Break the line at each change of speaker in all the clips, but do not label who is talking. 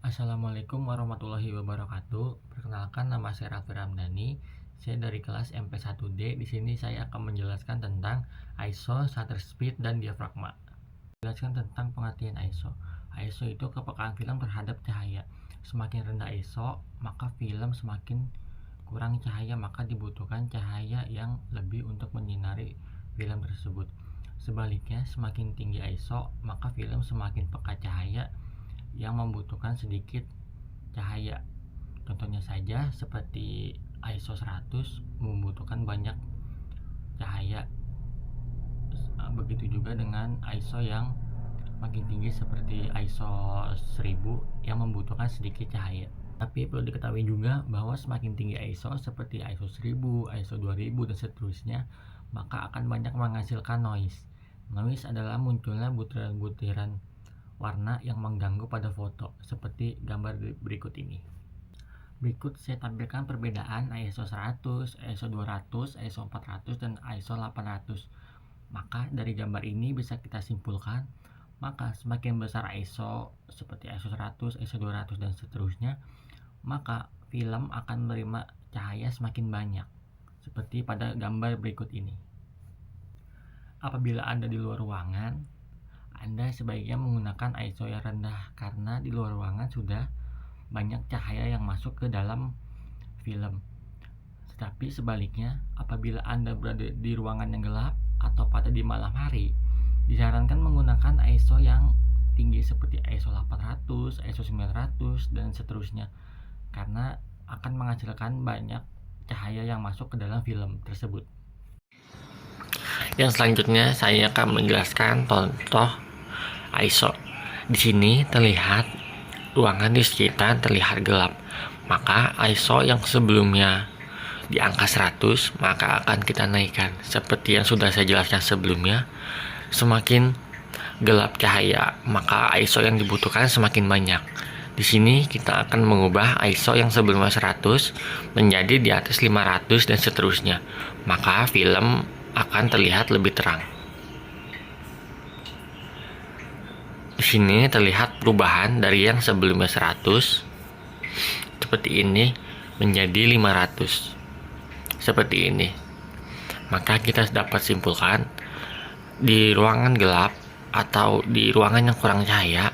Assalamualaikum warahmatullahi wabarakatuh. Perkenalkan, nama saya Raffi Ramdhani. Saya dari kelas MP1D. Di sini saya akan menjelaskan tentang ISO, shutter speed, dan diafragma. Menjelaskan tentang pengertian ISO. ISO itu kepekaan film terhadap cahaya. Semakin rendah ISO, maka film semakin kurang cahaya, maka dibutuhkan cahaya yang lebih untuk menyinari film tersebut. Sebaliknya, semakin tinggi ISO, maka film semakin peka cahaya yang membutuhkan sedikit cahaya. Contohnya saja seperti ISO 100 membutuhkan banyak cahaya. Begitu juga dengan ISO yang makin tinggi seperti ISO 1000 yang membutuhkan sedikit cahaya. Tapi perlu diketahui juga bahwa semakin tinggi ISO seperti ISO 1000, ISO 2000 dan seterusnya, maka akan banyak menghasilkan noise. Noise adalah munculnya butiran-butiran warna yang mengganggu pada foto, seperti gambar berikut ini. Berikut saya tampilkan perbedaan ISO 100, ISO 200, ISO 400, dan ISO 800. Maka dari gambar ini bisa kita simpulkan, maka semakin besar ISO seperti ISO 100, ISO 200, dan seterusnya, maka film akan menerima cahaya semakin banyak, seperti pada gambar berikut ini. Apabila Anda di luar ruangan, Anda sebaiknya menggunakan ISO yang rendah karena di luar ruangan sudah banyak cahaya yang masuk ke dalam film. Tetapi sebaliknya, apabila Anda berada di ruangan yang gelap atau pada di malam hari, disarankan menggunakan ISO yang tinggi seperti ISO 800, ISO 900, dan seterusnya, karena akan menghasilkan banyak cahaya yang masuk ke dalam film tersebut. Yang selanjutnya saya akan menjelaskan contoh ISO. Di sini terlihat ruangan di sekitar terlihat gelap. Maka ISO yang sebelumnya di angka 100, maka akan kita naikkan. Seperti yang sudah saya jelaskan sebelumnya, semakin gelap cahaya, maka ISO yang dibutuhkan semakin banyak. Di sini kita akan mengubah ISO yang sebelumnya 100 menjadi di atas 500 dan seterusnya. Maka film akan terlihat lebih terang. Di sini terlihat perubahan dari yang sebelumnya 100 seperti ini menjadi 500 seperti ini. Maka kita dapat simpulkan di ruangan gelap atau di ruangan yang kurang cahaya,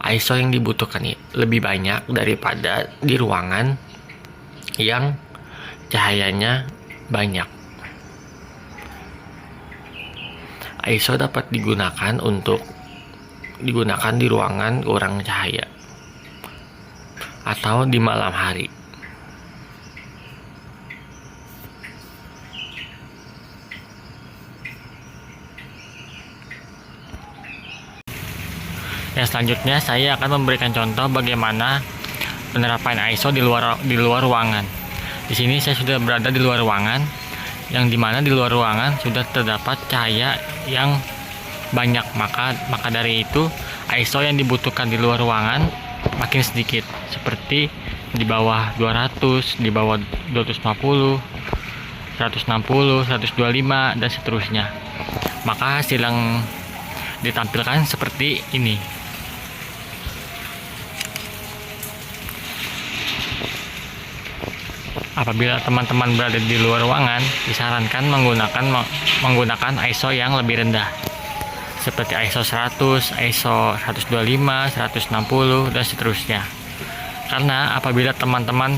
ISO yang dibutuhkan lebih banyak daripada di ruangan yang cahayanya banyak. ISO dapat digunakan di ruangan kurang cahaya atau di malam hari. Yang selanjutnya saya akan memberikan contoh bagaimana penerapan ISO di luar ruangan. Di sini saya sudah berada di luar ruangan, yang dimana di luar ruangan sudah terdapat cahaya yang banyak, maka dari itu ISO yang dibutuhkan di luar ruangan makin sedikit, seperti di bawah 200, di bawah 250, 160, 125, dan seterusnya. Maka hasil yang ditampilkan seperti ini. Apabila teman-teman berada di luar ruangan, disarankan menggunakan ISO yang lebih rendah, seperti ISO 100, ISO 125, 160, dan seterusnya. Karena apabila teman-teman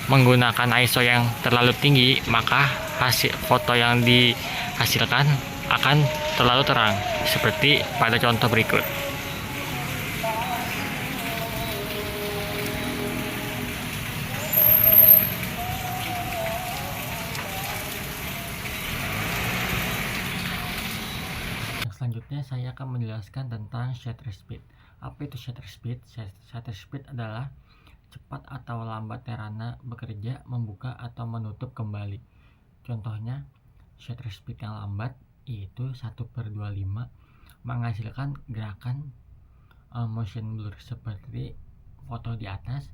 menggunakan ISO yang terlalu tinggi, maka hasil foto yang dihasilkan akan terlalu terang, seperti pada contoh berikut. Selanjutnya saya akan menjelaskan tentang shutter speed. Apa itu shutter speed? Shutter speed adalah cepat atau lambatnya Rana bekerja, membuka atau menutup kembali. Contohnya, shutter speed yang lambat yaitu 1/25 menghasilkan gerakan motion blur seperti foto di atas.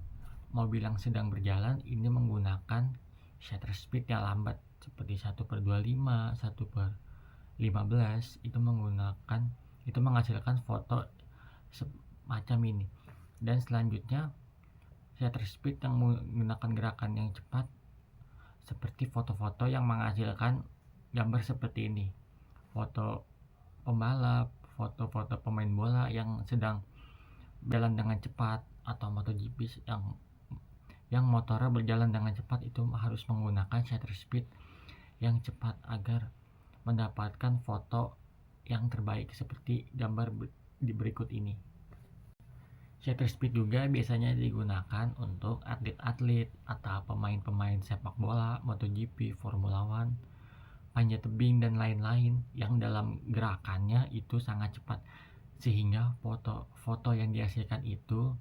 Mobil yang sedang berjalan ini menggunakan shutter speed yang lambat seperti 1/25, 1/15, itu menghasilkan foto semacam ini. Dan selanjutnya shutter speed yang menggunakan gerakan yang cepat, seperti foto-foto yang menghasilkan gambar seperti ini. Foto pembalap, foto-foto pemain bola yang sedang berjalan dengan cepat, atau MotoGP yang motornya berjalan dengan cepat, itu harus menggunakan shutter speed yang cepat agar mendapatkan foto yang terbaik seperti gambar di berikut ini. Shutter speed juga biasanya digunakan untuk atlet-atlet atau pemain-pemain sepak bola, MotoGP, Formula One, panjat tebing, dan lain-lain yang dalam gerakannya itu sangat cepat, sehingga foto-foto yang dihasilkan itu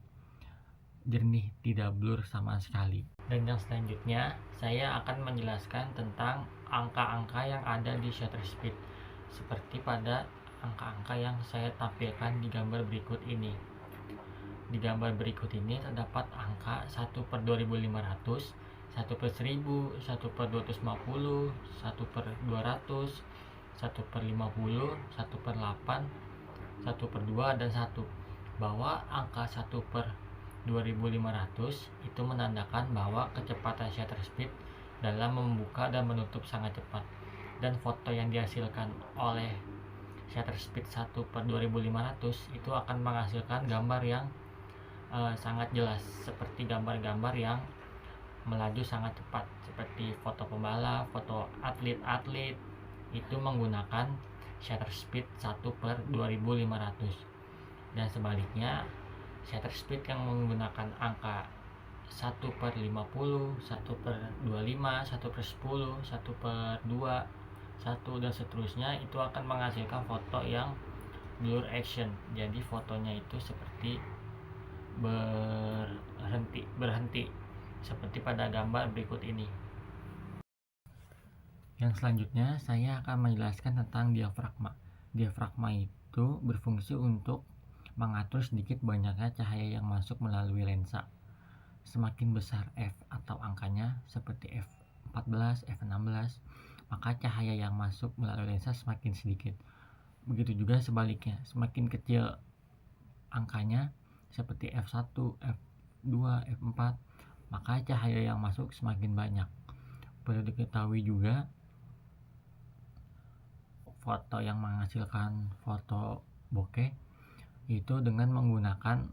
jernih, tidak blur sama sekali. Dan yang selanjutnya saya akan menjelaskan tentang angka-angka yang ada di shutter speed, seperti pada angka-angka yang saya tampilkan di gambar berikut ini. Di gambar berikut ini terdapat angka 1/2500, 1/1000, 1/250, 1/200, 1/50, 1/8, 1/2, dan 1. Bahwa angka 1/2500 itu menandakan bahwa kecepatan shutter speed dalam membuka dan menutup sangat cepat, dan foto yang dihasilkan oleh shutter speed 1/2500 itu akan menghasilkan gambar yang sangat jelas, seperti gambar-gambar yang melaju sangat cepat, seperti foto pembalap, foto atlet-atlet itu menggunakan shutter speed 1/2500. Dan sebaliknya, shutter speed yang menggunakan angka 1/50, 1/25, 1/10, 1/2, 1, dan seterusnya itu akan menghasilkan foto yang blur action. Jadi fotonya itu seperti berhenti seperti pada gambar berikut ini. Yang selanjutnya saya akan menjelaskan tentang diafragma. Diafragma itu berfungsi untuk mengatur sedikit banyaknya cahaya yang masuk melalui lensa. Semakin besar f atau angkanya seperti f14, f16, maka cahaya yang masuk melalui lensa semakin sedikit. Begitu juga sebaliknya, semakin kecil angkanya seperti f1, f2, f4, maka cahaya yang masuk semakin banyak. Perlu diketahui juga, foto yang menghasilkan foto bokeh itu dengan menggunakan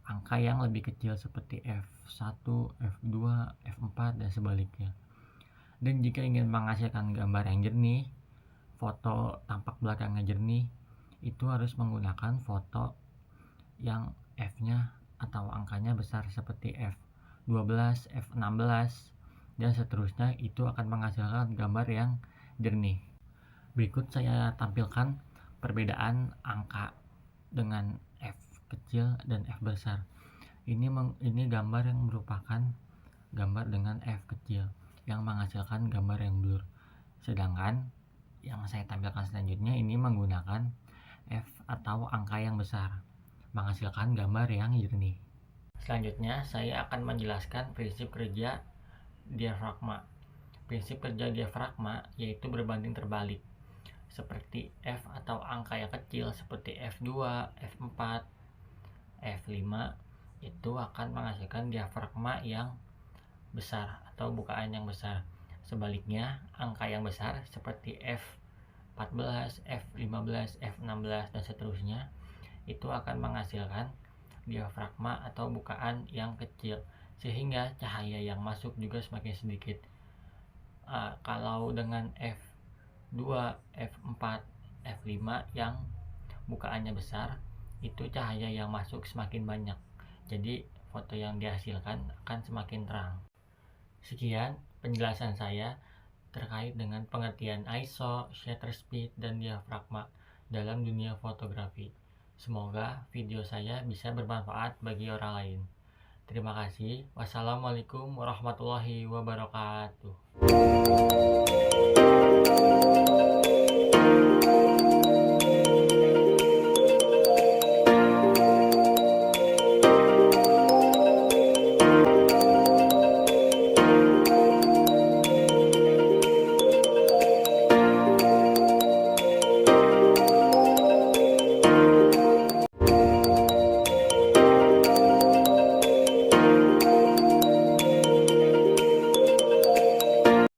angka yang lebih kecil seperti f1, f2, f4, dan sebaliknya. Dan jika ingin menghasilkan gambar yang jernih, foto tampak belakangnya jernih, itu harus menggunakan foto yang f-nya atau angkanya besar seperti f12, f16, dan seterusnya, itu akan menghasilkan gambar yang jernih. Berikut saya tampilkan perbedaan angka dengan f kecil dan f besar. Ini gambar yang merupakan gambar dengan f kecil yang menghasilkan gambar yang blur. Sedangkan yang saya tampilkan selanjutnya ini menggunakan f atau angka yang besar, menghasilkan gambar yang jernih. Selanjutnya saya akan menjelaskan prinsip kerja diafragma. Prinsip kerja diafragma yaitu berbanding terbalik, seperti f atau angka yang kecil seperti f2, f4, f5 itu akan menghasilkan diafragma yang besar atau bukaan yang besar. Sebaliknya, angka yang besar seperti f14, f15, f16, dan seterusnya itu akan menghasilkan diafragma atau bukaan yang kecil, sehingga cahaya yang masuk juga semakin sedikit. Kalau dengan f2, f4, f5 yang bukaannya besar, itu cahaya yang masuk semakin banyak, jadi foto yang dihasilkan akan semakin terang. Sekian penjelasan saya terkait dengan pengertian ISO, shutter speed, dan diafragma dalam dunia fotografi. Semoga video saya bisa bermanfaat bagi orang lain. Terima kasih. Wassalamualaikum warahmatullahi wabarakatuh.